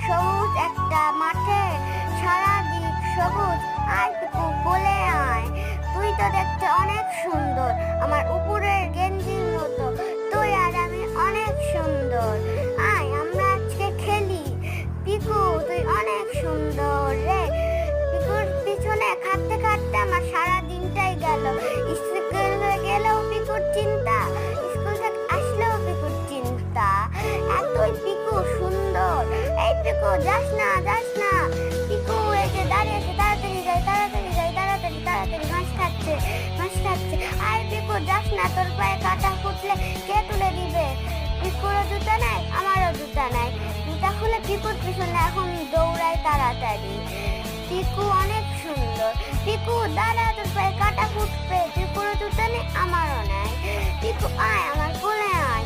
সবুজ একটা মাঠে, সারাদিক সবুজ। আয় পিকু কোলে আয়, তুই তো দেখতে অনেক সুন্দর, আমার উপরের গেঞ্জির মতো। তুই আর আমি অনেক সুন্দর, আয় আমরা আজকে খেলি। পিকু তুই অনেক সুন্দর রে। পিকুর পিছনে খাটতে খাটতে আমার সারা দিনটাই গেল। স্কুলে গেলেও পিকুর চিন্তা, স্কুল থেকে আসলেও পিকুর চিন্তা। এতই পিকু সুন্দর। এই পিকু যাস না, যাস না। পিকু এই যে দাঁড়িয়ে আছে, তাড়াতাড়ি যাই, তাড়াতাড়ি যাই, তাড়াতাড়ি তাড়াতাড়ি, ঘাস খাচ্ছে, ঘাস খাচ্ছে। আয় পিকু যাস না, তোর পায়ে কাঁটা ফুটলে কে তুলে দিবে? পিকুরও জুতা নাই, আমারও জুতা নাই। জুতা খুলে পিকুর পিছনে এখন দৌড়াই তাড়াতাড়ি। পিকু অনেক সুন্দর। পিকু দাঁড়া, তোর পায়ে কাঁটা ফুটবে। পিকুরও জুতা নেই, আমারও নাই। পিকু আয় আমার কোলে আয়।